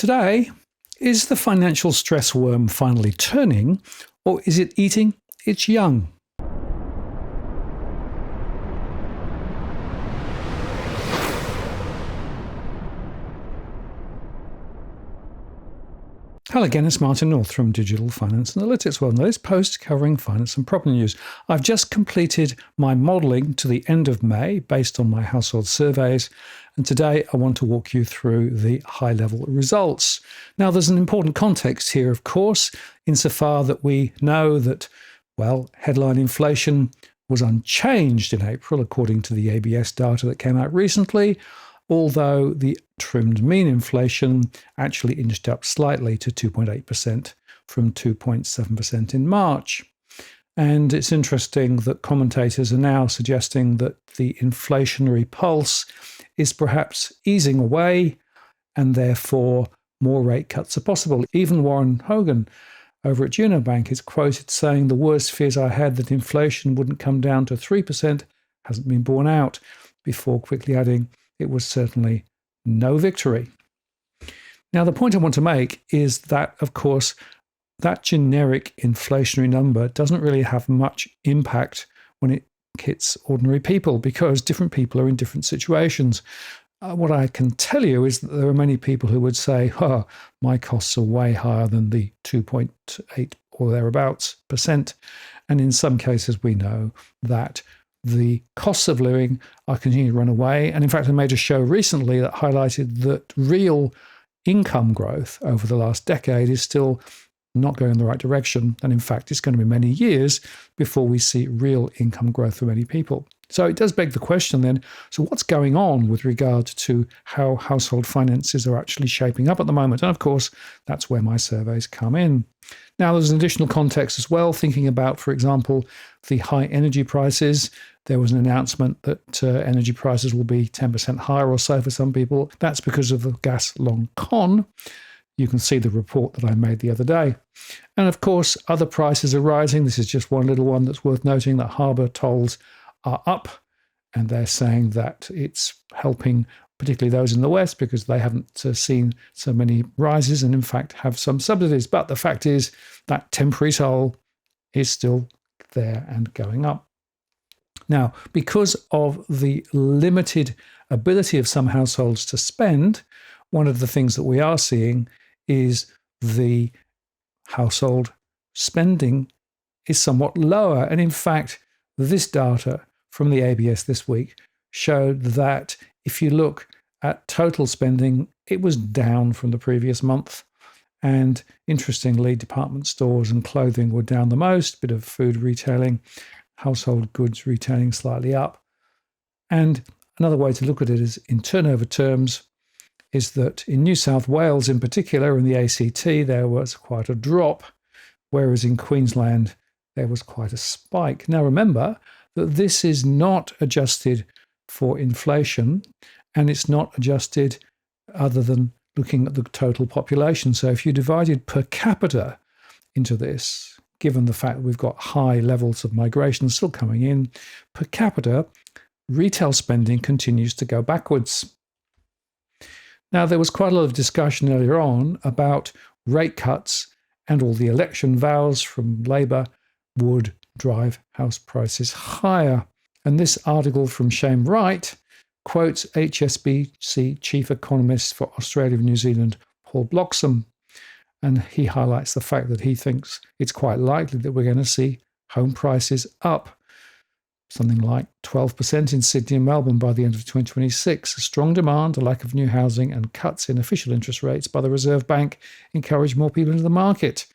Today, is the financial stress worm finally turning, or is it eating its young? Hello again, it's Martin North from Digital Finance Analytics. Well, this post covering finance and property news. I've just completed my modelling to the end of May based on my household surveys, and today I want to walk you through the high-level results. Now, there's an important context here, of course, insofar that we know that, well, headline inflation was unchanged in April, according to the ABS data that came out recently, although the trimmed mean inflation actually inched up slightly to 2.8% from 2.7% in March. And it's interesting that commentators are now suggesting that the inflationary pulse is perhaps easing away and therefore more rate cuts are possible. Even Warren Hogan over at Juno Bank is quoted saying, "The worst fears I had that inflation wouldn't come down to 3% hasn't been borne out," before quickly adding, "It was certainly no victory." Now, the point I want to make is that, of course, that generic inflationary number doesn't really have much impact when it hits ordinary people because different people are in different situations. What I can tell you is that there are many people who would say, "Oh, my costs are way higher than the 2.8 or thereabouts percent." And in some cases, we know that the costs of living are continuing to run away. And in fact, I made a show recently that highlighted that real income growth over the last decade is still not going in the right direction. And in fact, it's going to be many years before we see real income growth for many people. So it does beg the question then, so what's going on with regard to how household finances are actually shaping up at the moment? And of course, that's where my surveys come in. Now, there's an additional context as well, thinking about, for example, the high energy prices. There was an announcement that energy prices will be 10% higher or so for some people. That's because of the gas long con. You can see the report that I made the other day. And of course, other prices are rising. This is just one little one that's worth noting, that harbour tolls are up, and they're saying that it's helping particularly those in the West because they haven't seen so many rises and in fact have some subsidies. But the fact is that temporary toll is still there and going up. Now, because of the limited ability of some households to spend, one of the things that we are seeing is the household spending is somewhat lower. And in fact, this data from the ABS this week showed that if you look at total spending, it was down from the previous month. And interestingly, department stores and clothing were down the most, bit of food retailing, household goods retailing slightly up. And another way to look at it is in turnover terms, is that in New South Wales in particular, in the ACT, there was quite a drop, whereas in Queensland, there was quite a spike. Now remember that this is not adjusted for inflation, and it's not adjusted other than looking at the total population. So if you divided per capita into this, given the fact that we've got high levels of migration still coming in, per capita, retail spending continues to go backwards. Now, there was quite a lot of discussion earlier on about rate cuts and all the election vows from Labor would drive house prices higher. And this article from Shane Wright quotes HSBC Chief Economist for Australia and New Zealand, Paul Bloxham. And he highlights the fact that he thinks it's quite likely that we're going to see home prices up something like 12% in Sydney and Melbourne by the end of 2026. A strong demand, a lack of new housing, and cuts in official interest rates by the Reserve Bank encourage more people into the market.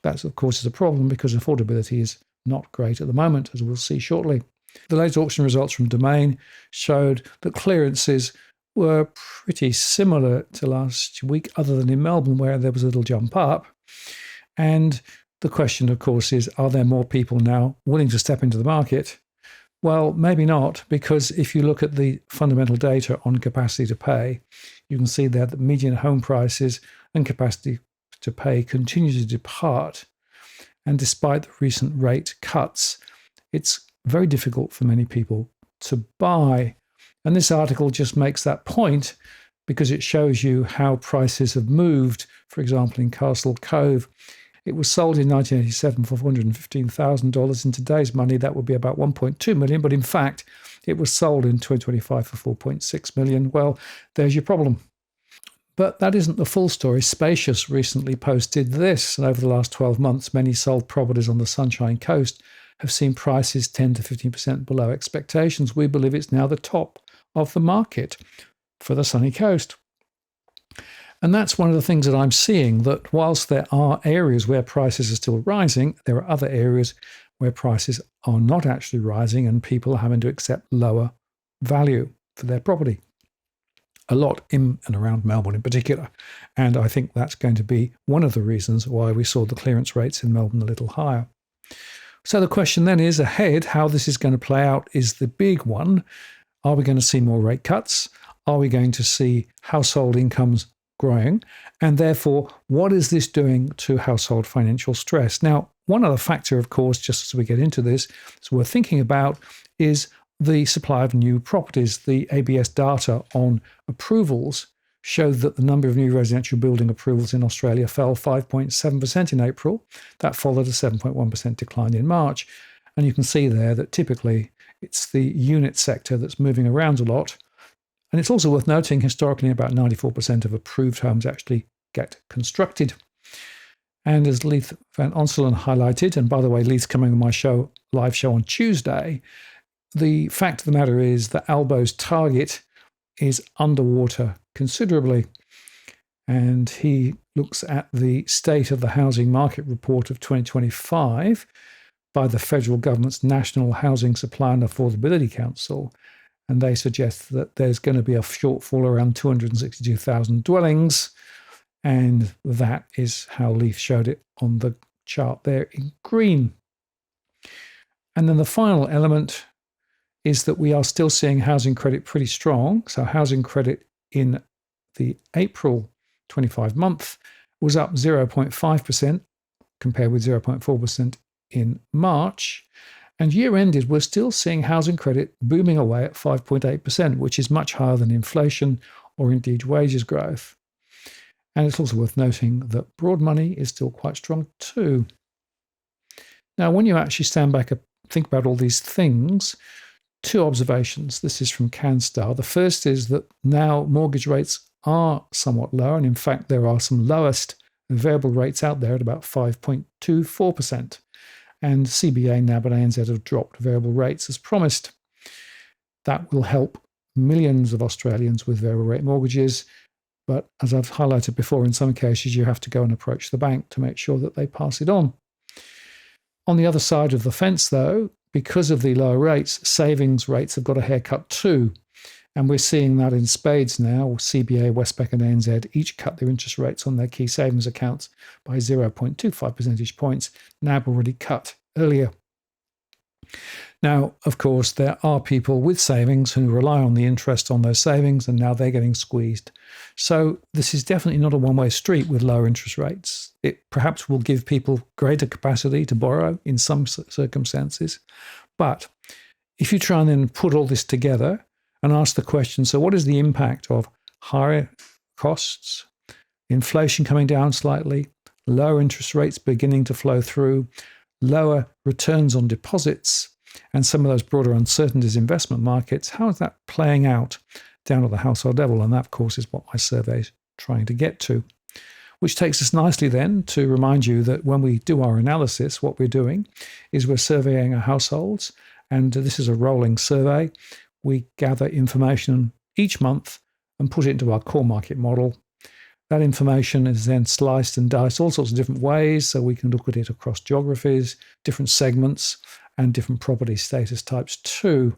That, of course, is a problem because affordability is not great at the moment, as we'll see shortly. The latest auction results from Domain showed that clearances were pretty similar to last week, other than in Melbourne, where there was a little jump up. And the question, of course, is, are there more people now willing to step into the market? Well, maybe not, because if you look at the fundamental data on capacity to pay, you can see there that median home prices and capacity to pay continue to depart. And despite the recent rate cuts, it's very difficult for many people to buy. And this article just makes that point because it shows you how prices have moved. For example, in Castle Cove, it was sold in 1987 for $415,000. In today's money, that would be about $1.2 million. But in fact, it was sold in 2025 for $4.6 million. Well, there's your problem. But that isn't the full story. Spacious recently posted this, and over the last 12 months, many sold properties on the Sunshine Coast have seen prices 10 to 15% below expectations. We believe it's now the top of the market for the sunny coast. And that's one of the things that I'm seeing, that whilst there are areas where prices are still rising, there are other areas where prices are not actually rising and people are having to accept lower value for their property. A lot in and around Melbourne in particular. And I think that's going to be one of the reasons why we saw the clearance rates in Melbourne a little higher. So the question then is ahead, how this is going to play out is the big one. Are we going to see more rate cuts? Are we going to see household incomes growing? And therefore, what is this doing to household financial stress? Now, one other factor, of course, just as we get into this, so we're thinking about is the supply of new properties. The ABS data on approvals showed that the number of new residential building approvals in Australia fell 5.7% in April. That followed a 7.1% decline in March. And you can see there that typically it's the unit sector that's moving around a lot. And it's also worth noting, historically, about 94% of approved homes actually get constructed. And as Leith Van Onselen highlighted, and by the way, Leith's coming on my live show on Tuesday, the fact of the matter is that Albo's target is underwater considerably. And he looks at the State of the Housing Market Report of 2025 by the federal government's National Housing Supply and Affordability Council. And they suggest that there's going to be a shortfall around 262,000 dwellings. And that is how Leith showed it on the chart there in green. And then the final element is that we are still seeing housing credit pretty strong. So housing credit in the April 25 month was up 0.5% compared with 0.4% in March. And year ended, we're still seeing housing credit booming away at 5.8%, which is much higher than inflation or indeed wages growth. And it's also worth noting that broad money is still quite strong too. Now, when you actually stand back and think about all these things, two observations. This is from CanStar. The first is that now mortgage rates are somewhat lower. And in fact, there are some lowest variable rates out there at about 5.24%. And CBA, NAB and ANZ have dropped variable rates as promised. That will help millions of Australians with variable rate mortgages. But as I've highlighted before, in some cases, you have to go and approach the bank to make sure that they pass it on. On the other side of the fence, though, because of the lower rates, savings rates have got a haircut too. And we're seeing that in spades now. CBA, Westpac and ANZ each cut their interest rates on their key savings accounts by 0.25 percentage points. NAB already cut earlier. Now, of course, there are people with savings who rely on the interest on those savings, and now they're getting squeezed. So this is definitely not a one-way street with lower interest rates. It perhaps will give people greater capacity to borrow in some circumstances. But if you try and then put all this together and ask the question, so what is the impact of higher costs, inflation coming down slightly, lower interest rates beginning to flow through, lower returns on deposits, and some of those broader uncertainties in investment markets, how is that playing out down at the household level? And that, of course, is what my survey is trying to get to. Which takes us nicely then to remind you that when we do our analysis, what we're doing is we're surveying our households, and this is a rolling survey. We gather information each month and put it into our core market model. That information is then sliced and diced all sorts of different ways, so we can look at it across geographies, different segments, and different property status types too.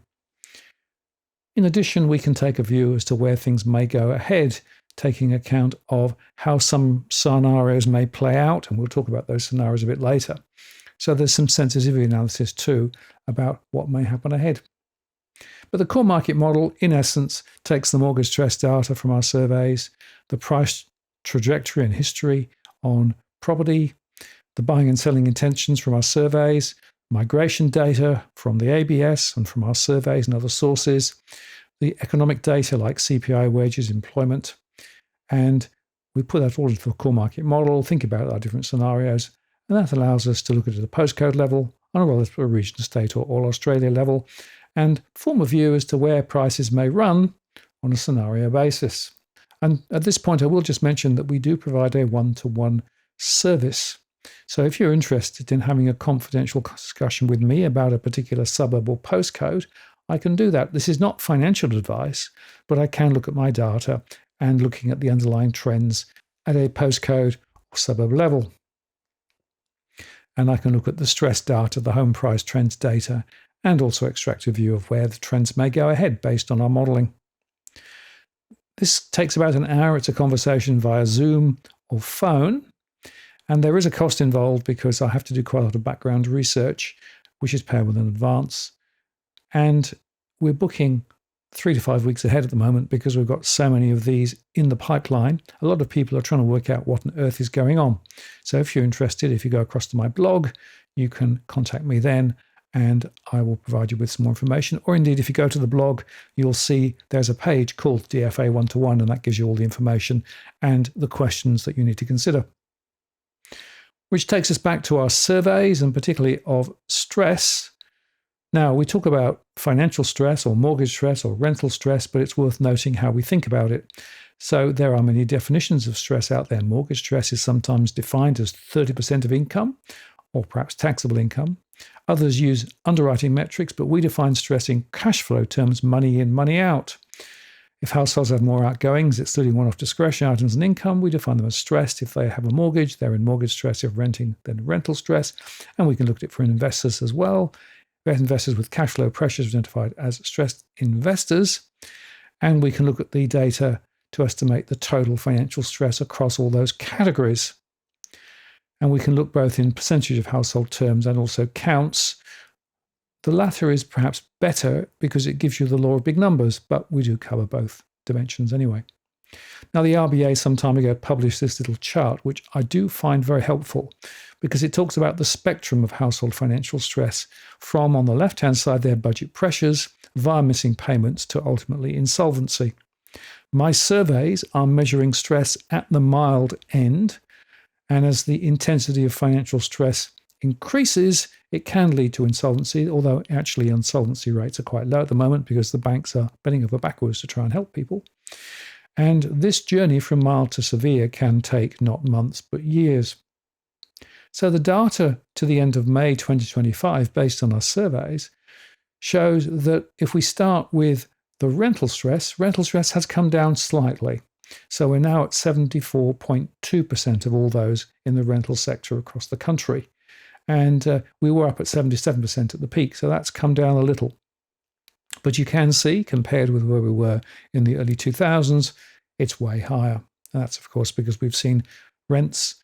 In addition, we can take a view as to where things may go ahead, taking account of how some scenarios may play out, and we'll talk about those scenarios a bit later. So there's some sensitivity analysis too about what may happen ahead. But the core market model, in essence, takes the mortgage stress data from our surveys, the price trajectory and history on property, the buying and selling intentions from our surveys, migration data from the ABS and from our surveys and other sources, the economic data like CPI, wages, employment, And we put that all into a core market model, think about our different scenarios, and that allows us to look at it at a postcode level, on a region, state, or all Australia level, and form a view as to where prices may run on a scenario basis. And at this point, I will just mention that we do provide a one-to-one service. So if you're interested in having a confidential discussion with me about a particular suburb or postcode, I can do that. This is not financial advice, but I can look at my data and looking at the underlying trends at a postcode or suburb level. And I can look at the stress data, the home price trends data, and also extract a view of where the trends may go ahead based on our modelling. This takes about an hour. It's a conversation via Zoom or phone. And there is a cost involved because I have to do quite a lot of background research, which is payable in advance. And we're booking 3 to 5 weeks ahead at the moment because we've got so many of these in the pipeline. A lot of people are trying to work out what on earth is going on. So if you're interested, if you go across to my blog, you can contact me then and I will provide you with some more information. Or indeed, if you go to the blog, you'll see there's a page called DFA 1-to-1, and that gives you all the information and the questions that you need to consider. Which takes us back to our surveys and particularly of stress. Now, we talk about financial stress or mortgage stress or rental stress, but it's worth noting how we think about it. So there are many definitions of stress out there. Mortgage stress is sometimes defined as 30% of income or perhaps taxable income. Others use underwriting metrics, but we define stress in cash flow terms, money in, money out. If households have more outgoings, excluding one-off discretionary items and income, we define them as stressed. If they have a mortgage, they're in mortgage stress. If renting, then rental stress. And we can look at it for investors as well. Investors with cash flow pressures identified as stressed investors. And we can look at the data to estimate the total financial stress across all those categories. And we can look both in percentage of household terms and also counts. The latter is perhaps better because it gives you the law of big numbers, but we do cover both dimensions anyway. Now, the RBA some time ago published this little chart, which I do find very helpful because it talks about the spectrum of household financial stress from, on the left-hand side, their budget pressures via missing payments to ultimately insolvency. My surveys are measuring stress at the mild end, and as the intensity of financial stress increases, it can lead to insolvency, although actually insolvency rates are quite low at the moment because the banks are bending over backwards to try and help people. And this journey from mild to severe can take not months, but years. So the data to the end of May 2025, based on our surveys, shows that if we start with the rental stress has come down slightly. So we're now at 74.2% of all those in the rental sector across the country. And we were up at 77% at the peak, so that's come down a little. But you can see, compared with where we were in the early 2000s, it's way higher. And that's, of course, because we've seen rents,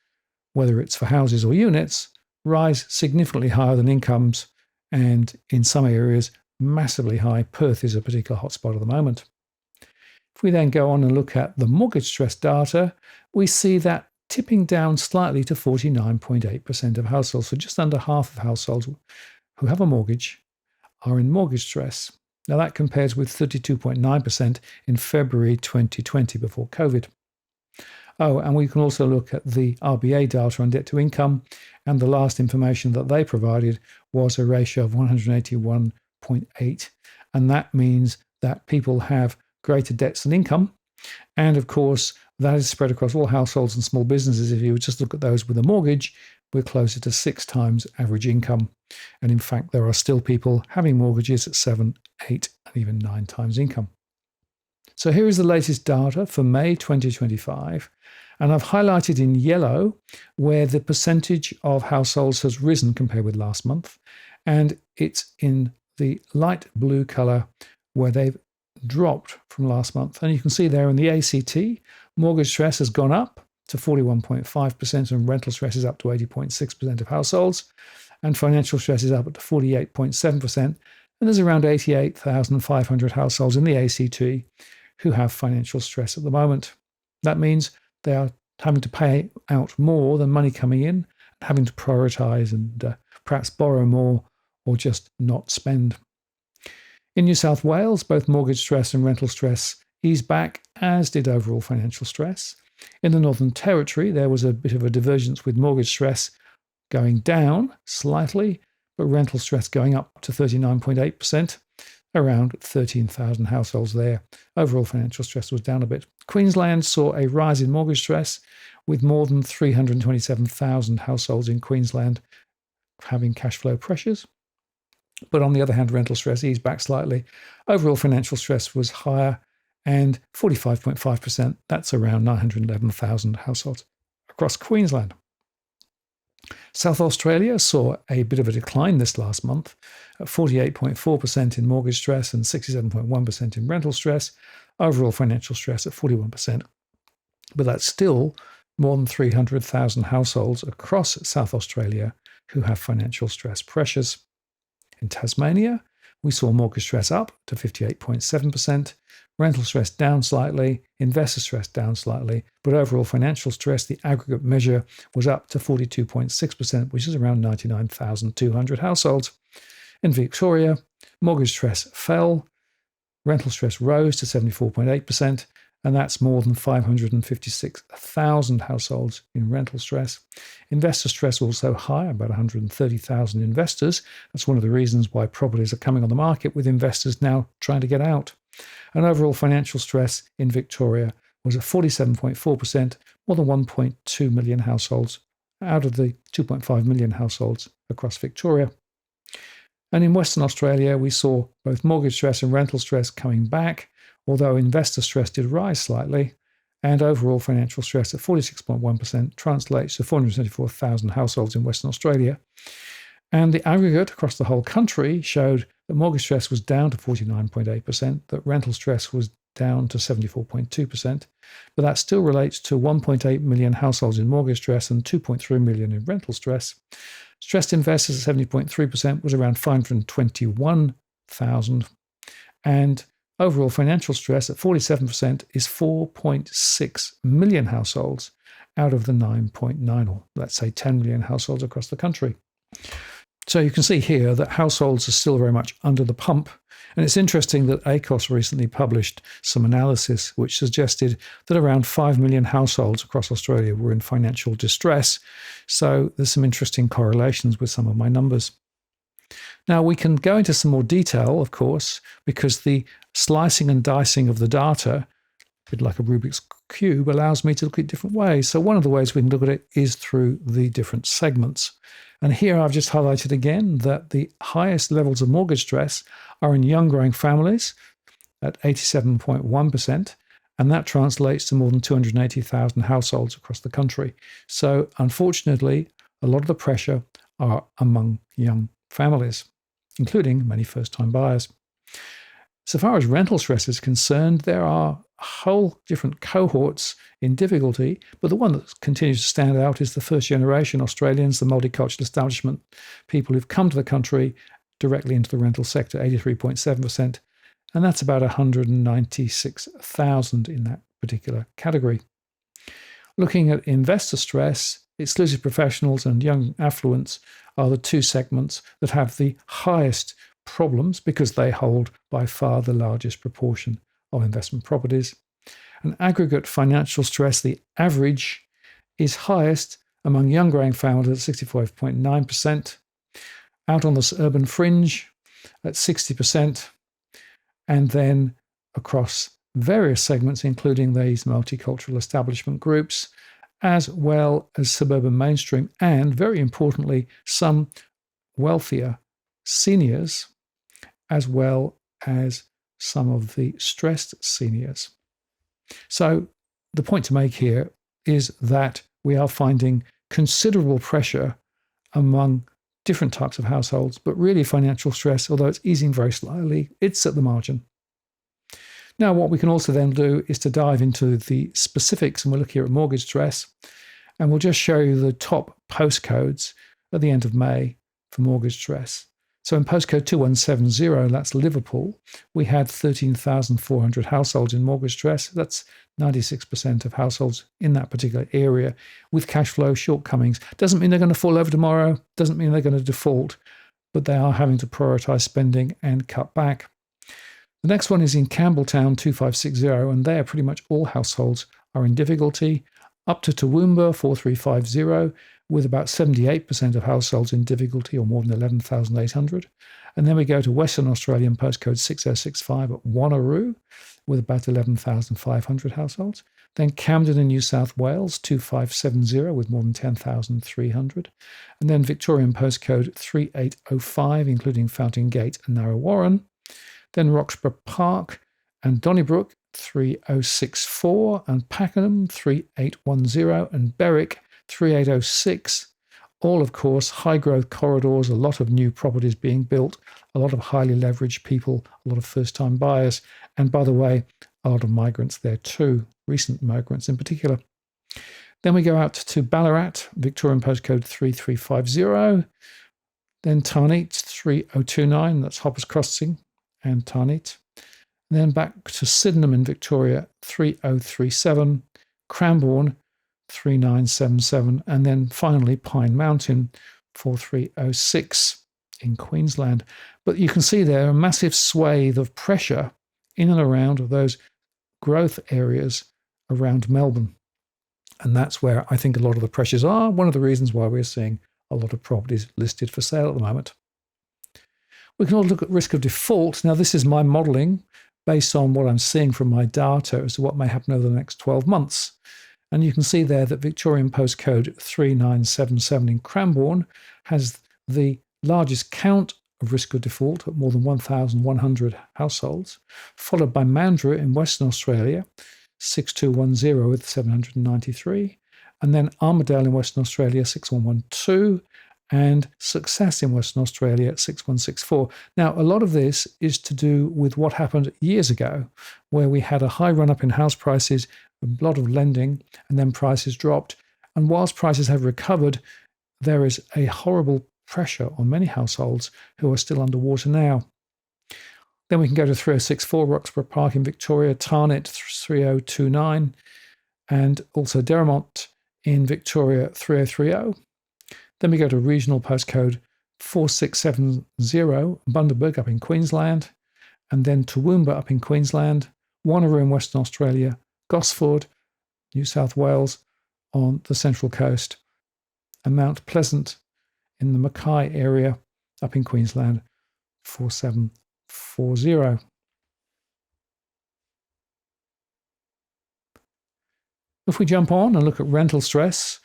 whether it's for houses or units, rise significantly higher than incomes, and in some areas, massively high. Perth is a particular hotspot at the moment. If we then go on and look at the mortgage stress data, we see that tipping down slightly to 49.8% of households. So just under half of households who have a mortgage are in mortgage stress. Now that compares with 32.9% in February 2020 before COVID. Oh, and we can also look at the RBA data on debt to income, and the last information that they provided was a ratio of 181.8, and that means that people have greater debts than income. And of course, that is spread across all households and small businesses. If you would just look at those with a mortgage, we're closer to 6 times average income. And in fact, there are still people having mortgages at 7, 8, and even 9 times income. So here is the latest data for May 2025. And I've highlighted in yellow where the percentage of households has risen compared with last month. And it's in the light blue colour where they've dropped from last month. And you can see there in the ACT, mortgage stress has gone up to 41.5% and rental stress is up to 80.6% of households. And financial stress is up to 48.7%. And there's around 88,500 households in the ACT who have financial stress at the moment. That means they are having to pay out more than money coming in, having to prioritise and perhaps borrow more or just not spend. In New South Wales, both mortgage stress and rental stress ease back as did overall financial stress. In the Northern Territory, there was a bit of a divergence with mortgage stress going down slightly, but rental stress going up to 39.8%, around 13,000 households there. Overall financial stress was down a bit. Queensland saw a rise in mortgage stress, with more than 327,000 households in Queensland having cash flow pressures. But on the other hand, rental stress eased back slightly. Overall financial stress was higher, and 45.5%, that's around 911,000 households across Queensland. South Australia saw a bit of a decline this last month, at 48.4% in mortgage stress and 67.1% in rental stress. Overall financial stress at 41%. But that's still more than 300,000 households across South Australia who have financial stress pressures. In Tasmania, we saw mortgage stress up to 58.7%, rental stress down slightly, investor stress down slightly, but overall financial stress, the aggregate measure, was up to 42.6%, which is around 99,200 households. In Victoria, mortgage stress fell, rental stress rose to 74.8%, and that's more than 556,000 households in rental stress. Investor stress also high, about 130,000 investors. That's one of the reasons why properties are coming on the market, with investors now trying to get out. And overall financial stress in Victoria was at 47.4%, more than 1.2 million households out of the 2.5 million households across Victoria. And in Western Australia, we saw both mortgage stress and rental stress coming back, although investor stress did rise slightly, and overall financial stress at 46.1% translates to 474,000 households in Western Australia. And the aggregate across the whole country showed that mortgage stress was down to 49.8%, that rental stress was down to 74.2%, but that still relates to 1.8 million households in mortgage stress and 2.3 million in rental stress. Stressed investors at 70.3% was around 521,000, and overall financial stress at 47% is 4.6 million households out of the 9.9, or let's say 10 million households across the country. So you can see here that households are still very much under the pump. And it's interesting that ACOS recently published some analysis which suggested that around 5 million households across Australia were in financial distress. So there's some interesting correlations with some of my numbers. Now, we can go into some more detail, of course, because the slicing and dicing of the data, a bit like a Rubik's Cube, allows me to look at different ways. So one of the ways we can look at it is through the different segments. And here I've just highlighted again that the highest levels of mortgage stress are in young growing families at 87.1%, and that translates to more than 280,000 households across the country. So unfortunately, a lot of the pressure are among young families, including many first-time buyers. So far as rental stress is concerned, there are whole different cohorts in difficulty, but the one that continues to stand out is the first-generation Australians, the multicultural establishment, people who've come to the country directly into the rental sector, 83.7%, and that's about 196,000 in that particular category. Looking at investor stress, exclusive professionals and young affluents are the two segments that have the highest problems because they hold by far the largest proportion of investment properties. And aggregate financial stress, the average, is highest among young growing families at 65.9%, out on the urban fringe at 60%, and then across various segments, including these multicultural establishment groups, as well as suburban mainstream, and very importantly, some wealthier seniors, as well as some of the stressed seniors. So the point to make here is that we are finding considerable pressure among different types of households, but really financial stress, although it's easing very slightly, it's at the margin. Now, what we can also then do is to dive into the specifics, and we'll look here at mortgage stress, and we'll just show you the top postcodes at the end of May for mortgage stress. So in postcode 2170, that's Liverpool, we had 13,400 households in mortgage stress. That's 96% of households in that particular area with cash flow shortcomings. Doesn't mean they're going to fall over tomorrow, doesn't mean they're going to default, but they are having to prioritise spending and cut back. The next one is in Campbelltown 2560, and there pretty much all households are in difficulty, up to Toowoomba 4350, with about 78% of households in difficulty or more than 11,800. And then we go to Western Australian postcode 6065 at Wanneroo, with about 11,500 households. Then Camden in New South Wales 2570 with more than 10,300. And then Victorian postcode 3805, including Fountain Gate and Narrow Warren. Then Roxburgh Park and Donnybrook 3064, and Pakenham 3810, and Berwick 3806. All, of course, high growth corridors, a lot of new properties being built, a lot of highly leveraged people, a lot of first time buyers, and by the way, a lot of migrants there too, recent migrants in particular. Then we go out to Ballarat, Victorian postcode 3350, then Tarneit 3029, that's Hoppers Crossing and Tarneit. And then back to Sydenham in Victoria 3037, Cranbourne 3977, and then finally Pine Mountain 4306 in Queensland. But you can see there a massive swathe of pressure in and around those growth areas around Melbourne. And that's where I think a lot of the pressures are. One of the reasons why we're seeing a lot of properties listed for sale at the moment. We can also look at risk of default. Now, this is my modelling based on what I'm seeing from my data as to what may happen over the next 12 months. And you can see there that Victorian postcode 3977 in Cranbourne has the largest count of risk of default at more than 1,100 households, followed by Mandurah in Western Australia, 6210 with 793, and then Armidale in Western Australia, 6112, and Success in Western Australia at 6164. Now, a lot of this is to do with what happened years ago, where we had a high run-up in house prices, a lot of lending, and then prices dropped. And whilst prices have recovered, there is a horrible pressure on many households who are still underwater now. Then we can go to 3064 Roxburgh Park in Victoria, Tarneit 3029, and also Derrimont in Victoria 3030. Then we go to regional postcode 4670, Bundaberg up in Queensland, and then Toowoomba up in Queensland, Wanneroo in Western Australia, Gosford, New South Wales on the Central Coast, and Mount Pleasant in the Mackay area up in Queensland, 4740. If we jump on and look at rental stress,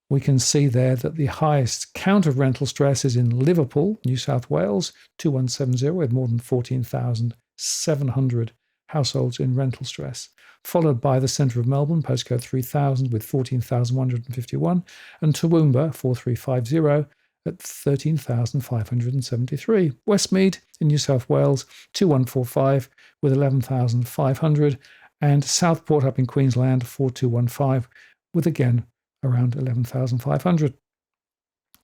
we can see there that the highest count of rental stress is in Liverpool, New South Wales, 2170, with more than 14,700 households in rental stress, followed by the centre of Melbourne, postcode 3000, with 14,151, and Toowoomba, 4350, at 13,573. Westmead in New South Wales, 2145, with 11,500, and Southport up in Queensland, 4215, with again around 11,500.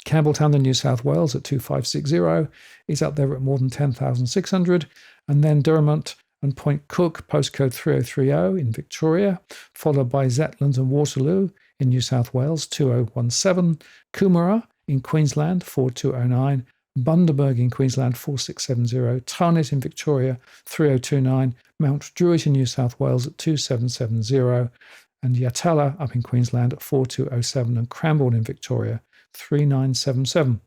Campbelltown in New South Wales at 2560 is up there at more than 10,600. And then Derrimont and Point Cook, postcode 3030 in Victoria, followed by Zetland and Waterloo in New South Wales, 2017. Coomera in Queensland, 4209. Bundaberg in Queensland, 4670. Tarneit in Victoria, 3029. Mount Druitt in New South Wales at 2770. And Yatala up in Queensland at 4207, and Cranbourne in Victoria 3977.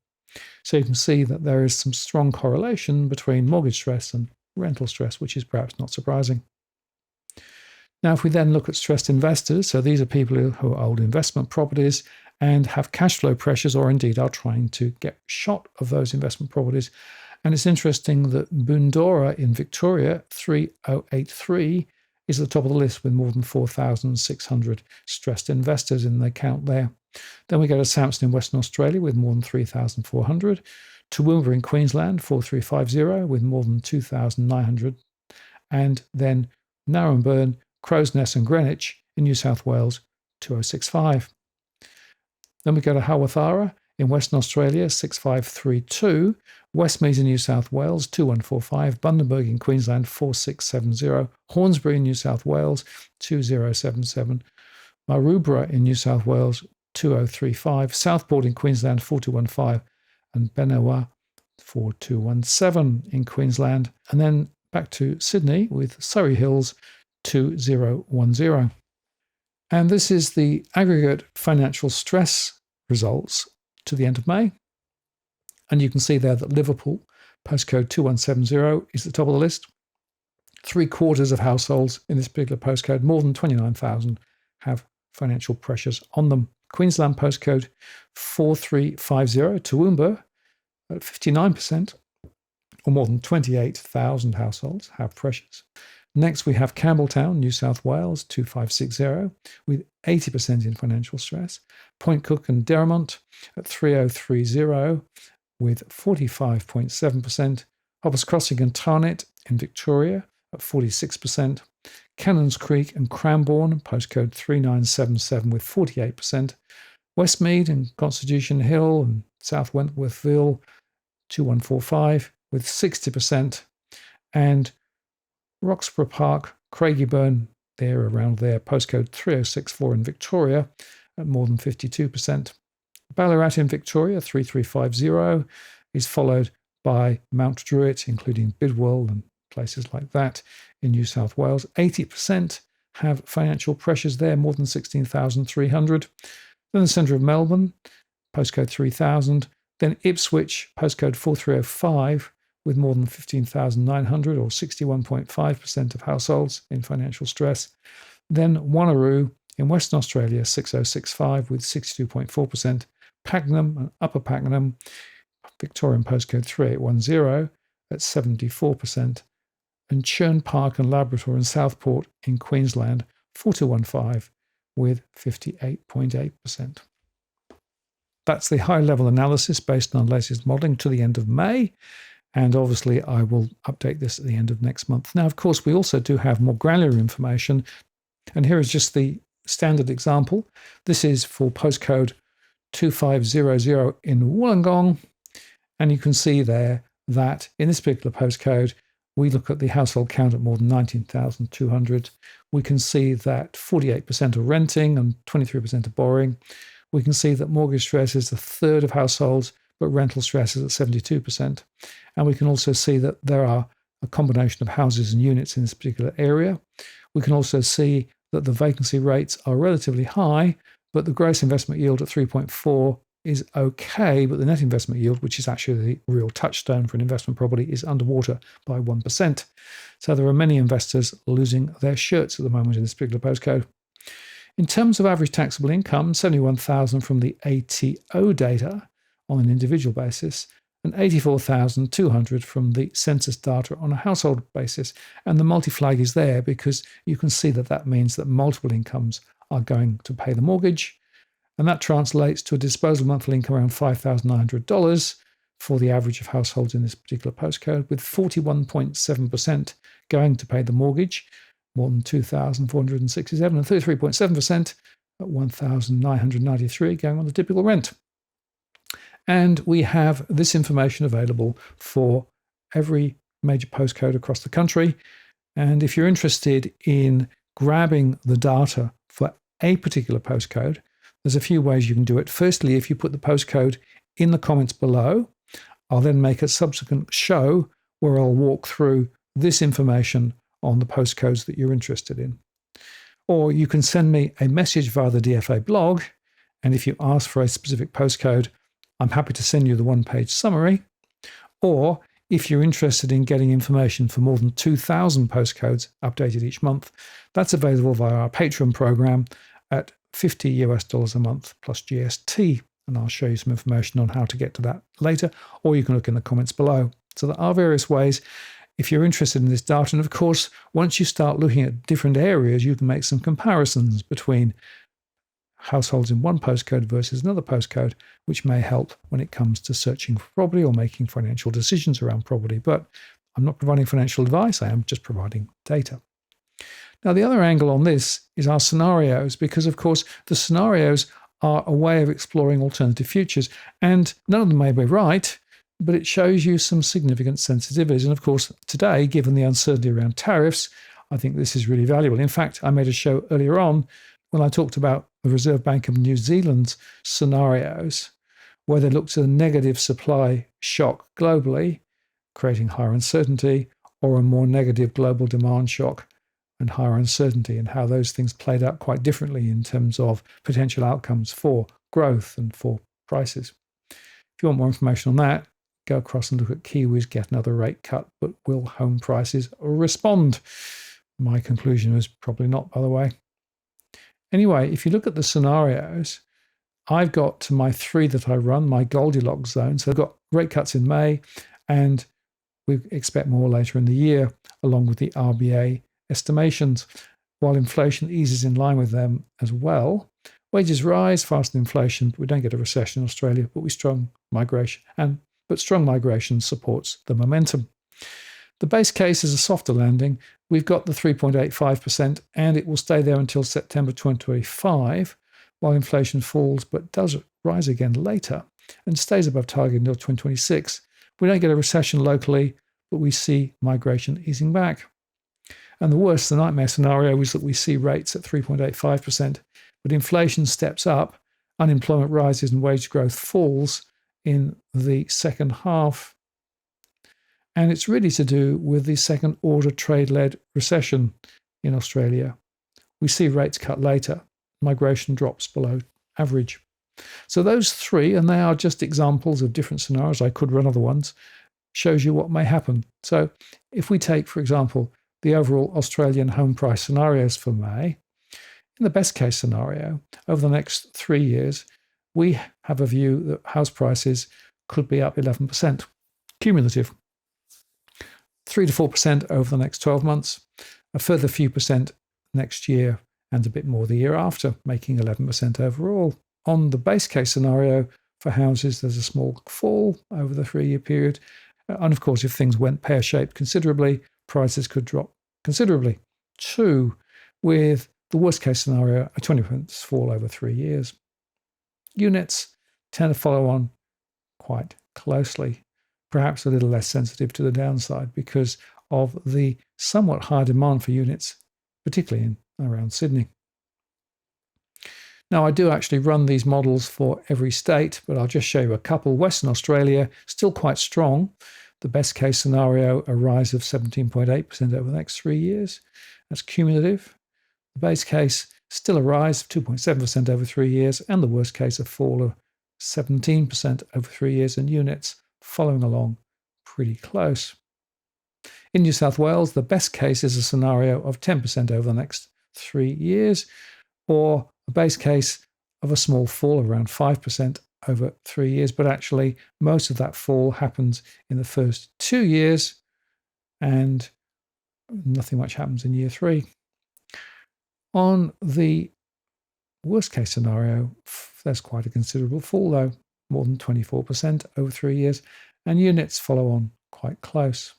So you can see that there is some strong correlation between mortgage stress and rental stress, which is perhaps not surprising. Now, if we then look at stressed investors, so these are people who hold investment properties and have cash flow pressures, or indeed are trying to get shot of those investment properties. And it's interesting that Boondora in Victoria, 3083, is at the top of the list with more than 4,600 stressed investors in the count there. Then we go to Samson in Western Australia with more than 3,400. Toowoomba in Queensland, 4350, with more than 2,900. And then Narromburn, Crow's Nest and Greenwich in New South Wales, 2065. Then we go to Hawatharra in Western Australia, 6532, Westmead in New South Wales, 2145, Bundaberg in Queensland, 4670, Hornsbury in New South Wales, 2077, Maroubra in New South Wales, 2035, Southport in Queensland, 4215, and Benawa, 4217 in Queensland. And then back to Sydney with Surrey Hills 2010. And this is the aggregate financial stress results to the end of May. And you can see there that Liverpool, postcode 2170, is at the top of the list. 3/4 of households in this particular postcode, more than 29,000, have financial pressures on them. Queensland postcode 4350, Toowoomba, at 59%, or more than 28,000 households have pressures. Next, we have Campbelltown, New South Wales, 2560, with 80% in financial stress. Point Cook and Derrimont at 3030, with 45.7%. Hoppers Crossing and Tarnett in Victoria at 46%. Cannons Creek and Cranbourne, postcode 3977, with 48%. Westmead and Constitution Hill and South Wentworthville, 2145, with 60%. And Roxburgh Park, Craigieburn, they're around there, postcode 3064 in Victoria at more than 52%. Ballarat in Victoria, 3350, is followed by Mount Druitt, including Bidwell and places like that in New South Wales. 80% have financial pressures there, more than 16,300. Then the centre of Melbourne, postcode 3000. Then Ipswich, postcode 4305, with more than 15,900, or 61.5% of households in financial stress. Then Wanneroo in Western Australia, 6065, with 62.4%. Pagnum and Upper Pagnum, Victorian postcode 3810, at 74%. And Churn Park and Labrador in Southport in Queensland, 4215, with 58.8%. That's the high-level analysis based on latest modelling to the end of May. And obviously, I will update this at the end of next month. Now, of course, we also do have more granular information. And here is just the standard example. This is for postcode 2500 in Wollongong. And you can see there that in this particular postcode, we look at the household count at more than 19,200. We can see that 48% are renting and 23% are borrowing. We can see that mortgage stress is a third of households, but rental stress is at 72%. And we can also see that there are a combination of houses and units in this particular area. We can also see that the vacancy rates are relatively high, but the gross investment yield at 3.4 is okay, but the net investment yield, which is actually the real touchstone for an investment property, is underwater by 1%. So there are many investors losing their shirts at the moment in this particular postcode. In terms of average taxable income, 71,000 from the ATO data on an individual basis, and 84,200 from the census data on a household basis. And the multi-flag is there because you can see that that means that multiple incomes are going to pay the mortgage. And that translates to a disposable monthly income around $5,900 for the average of households in this particular postcode, with 41.7% going to pay the mortgage, more than 2,467, and 33.7% at 1,993 going on the typical rent. And we have this information available for every major postcode across the country. And if you're interested in grabbing the data for a particular postcode, there's a few ways you can do it. Firstly, if you put the postcode in the comments below, I'll then make a subsequent show where I'll walk through this information on the postcodes that you're interested in. Or you can send me a message via the DFA blog, and if you ask for a specific postcode, I'm happy to send you the one-page summary. Or if you're interested in getting information for more than 2,000 postcodes updated each month, that's available via our Patreon program at $50 a month plus GST. And I'll show you some information on how to get to that later, or you can look in the comments below. So there are various ways if you're interested in this data. And of course, once you start looking at different areas, you can make some comparisons between households in one postcode versus another postcode, which may help when it comes to searching for property or making financial decisions around property. But I'm not providing financial advice, I am just providing data. Now, the other angle on this is our scenarios, because of course, the scenarios are a way of exploring alternative futures, and none of them may be right, but it shows you some significant sensitivities. And of course, today, given the uncertainty around tariffs, I think this is really valuable. In fact, I made a show earlier on when I talked about the Reserve Bank of New Zealand's scenarios, where they looked at a negative supply shock globally, creating higher uncertainty, or a more negative global demand shock and higher uncertainty, and how those things played out quite differently in terms of potential outcomes for growth and for prices. If you want more information on that, go across and look at Kiwis get another rate cut, but will home prices respond? My conclusion was probably not, by the way. Anyway, if you look at the scenarios, I've got to my 3 that I run, my Goldilocks zone. So I've got rate cuts in May, and we expect more later in the year, along with the RBA estimations. While inflation eases in line with them as well, wages rise faster than inflation, but we don't get a recession in Australia, but strong migration supports the momentum. The base case is a softer landing. We've got the 3.85%, and it will stay there until September 2025, while inflation falls but does rise again later and stays above target until 2026. We don't get a recession locally, but we see migration easing back. And the worst, the nightmare scenario, is that we see rates at 3.85%, but inflation steps up, unemployment rises, and wage growth falls in the second half. And it's really to do with the second order trade-led recession in Australia. We see rates cut later, migration drops below average. So those 3, and they are just examples of different scenarios, I could run other ones, shows you what may happen. So if we take, for example, the overall Australian home price scenarios for May, in the best case scenario, over the next 3 years, we have a view that house prices could be up 11%, cumulative. 3 to 4% over the next 12 months, a further few percent next year, and a bit more the year after, making 11% overall. On the base case scenario for houses, there's a small fall over the 3-year period. And of course, if things went pear-shaped considerably, prices could drop considerably. 2, with the worst case scenario, a 20% fall over 3 years. Units tend to follow on quite closely, perhaps a little less sensitive to the downside because of the somewhat higher demand for units, particularly in around Sydney. Now, I do actually run these models for every state, but I'll just show you a couple. Western Australia, still quite strong. The best case scenario, a rise of 17.8% over the next 3 years. That's cumulative. The base case, still a rise of 2.7% over 3 years, and the worst case, a fall of 17% over 3 years, and units following along pretty close. In New South Wales, the best case is a scenario of 10% over the next 3 years, or a base case of a small fall of around 5% over 3 years. But actually, most of that fall happens in the first 2 years, and nothing much happens in year 3. On the worst case scenario, there's quite a considerable fall, though, more than 24% over 3 years, and units follow on quite close.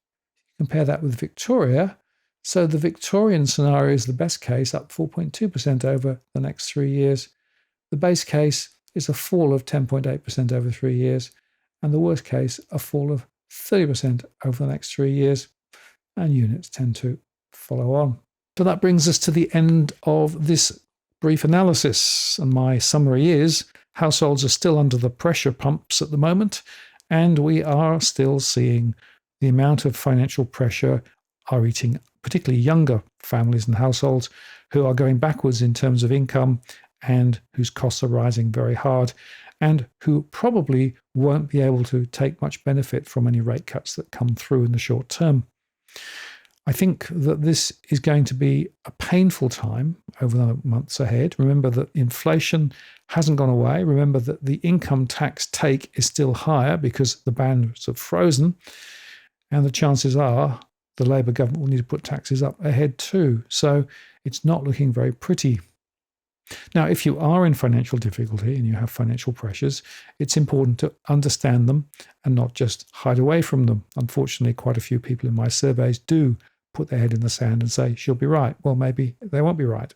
Compare that with Victoria. So the Victorian scenario is the best case, up 4.2% over the next 3 years. The base case is a fall of 10.8% over 3 years, and the worst case, a fall of 30% over the next 3 years, and units tend to follow on. So that brings us to the end of this brief analysis, and my summary is households are still under the pressure pumps at the moment, and we are still seeing the amount of financial pressure are eating particularly younger families and households who are going backwards in terms of income and whose costs are rising very hard, and who probably won't be able to take much benefit from any rate cuts that come through in the short term. I think that this is going to be a painful time over the months ahead. Remember that inflation hasn't gone away. Remember that the income tax take is still higher because the bands have frozen. And the chances are the Labor government will need to put taxes up ahead too. So it's not looking very pretty. Now, if you are in financial difficulty and you have financial pressures, it's important to understand them and not just hide away from them. Unfortunately, quite a few people in my surveys do put their head in the sand and say, she'll be right. Well, maybe they won't be right.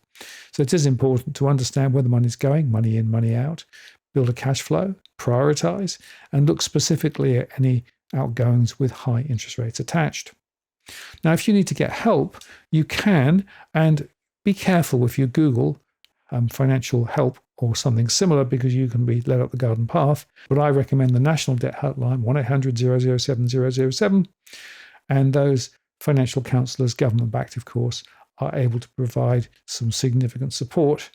So it is important to understand where the money's going, money in, money out, build a cash flow, prioritize, and look specifically at any outgoings with high interest rates attached. Now, if you need to get help, you can, and be careful if you Google financial help or something similar, because you can be led up the garden path. But I recommend the National Debt Helpline, 1-800-007-007, and those financial counsellors, government-backed of course, are able to provide some significant support.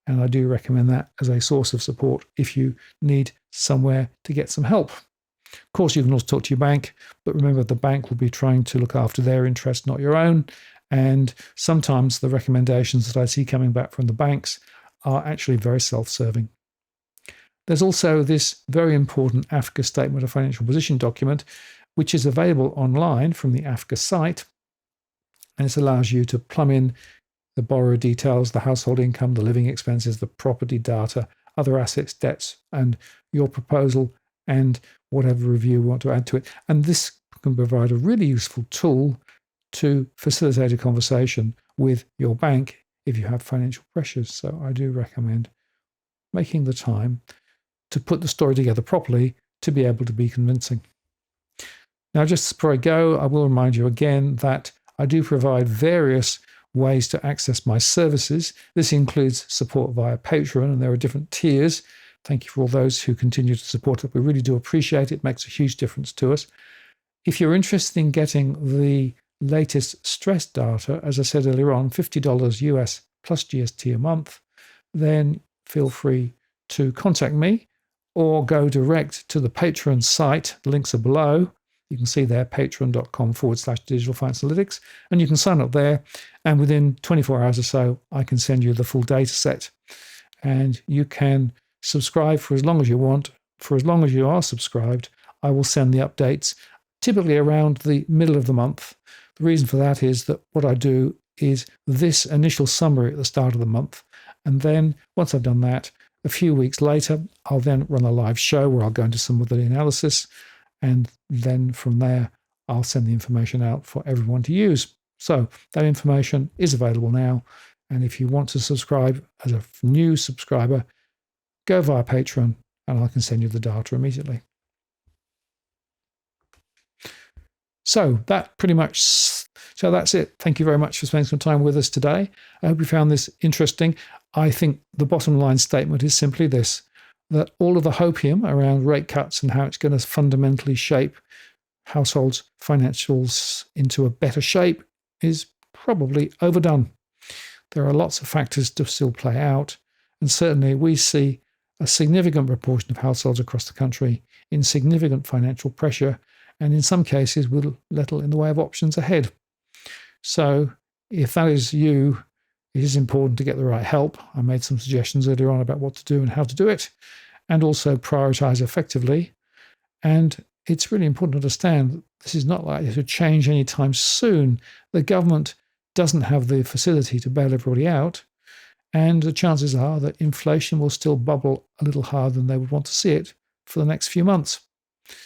And I do recommend that as a source of support if you need somewhere to get some help. Of course, you can also talk to your bank, but remember the bank will be trying to look after their interest, not your own. And sometimes the recommendations that I see coming back from the banks are actually very self-serving. There's also this very important AFCA Statement of Financial Position document, which is available online from the AFCA site. And it allows you to plumb in the borrower details, the household income, the living expenses, the property data, other assets, debts, and your proposal and whatever review you want to add to it. And this can provide a really useful tool to facilitate a conversation with your bank if you have financial pressures. So I do recommend making the time to put the story together properly to be able to be convincing. Now, just before I go, I will remind you again that I do provide various ways to access my services. This includes support via Patreon, and there are different tiers. Thank you for all those who continue to support it. We really do appreciate it. It makes a huge difference to us. If you're interested in getting the latest stress data, as I said earlier on, $50 US plus GST a month, then feel free to contact me or go direct to the Patreon site. The links are below. You can see there, patreon.com/digital finance analytics, and you can sign up there. And within 24 hours or so, I can send you the full data set. And you can subscribe for as long as you want. For as long as you are subscribed, I will send the updates, typically around the middle of the month. The reason for that is that what I do is this initial summary at the start of the month. And then once I've done that, a few weeks later, I'll then run a live show where I'll go into some of the analysis. And then from there, I'll send the information out for everyone to use. So that information is available now. And if you want to subscribe as a new subscriber, go via Patreon and I can send you the data immediately. So that's it. Thank you very much for spending some time with us today. I hope you found this interesting. I think the bottom line statement is simply this, that all of the hopium around rate cuts and how it's going to fundamentally shape households' financials into a better shape is probably overdone. There are lots of factors to still play out, and certainly we see a significant proportion of households across the country in significant financial pressure, and in some cases with little in the way of options ahead. So if that is you, it is important to get the right help. I made some suggestions earlier on about what to do and how to do it, and also prioritize effectively. And it's really important to understand this is not likely to change anytime soon. The government doesn't have the facility to bail everybody out, and the chances are that inflation will still bubble a little harder than they would want to see it for the next few months.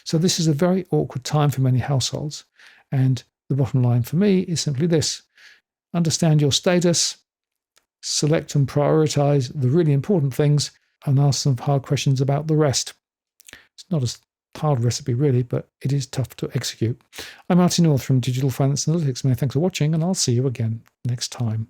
So this is a very awkward time for many households. And the bottom line for me is simply this: understand your status, select and prioritize the really important things, and ask some hard questions about the rest. It's not a hard recipe really, but it is tough to execute. I'm Martin North from Digital Finance Analytics. Many thanks for watching, and I'll see you again next time.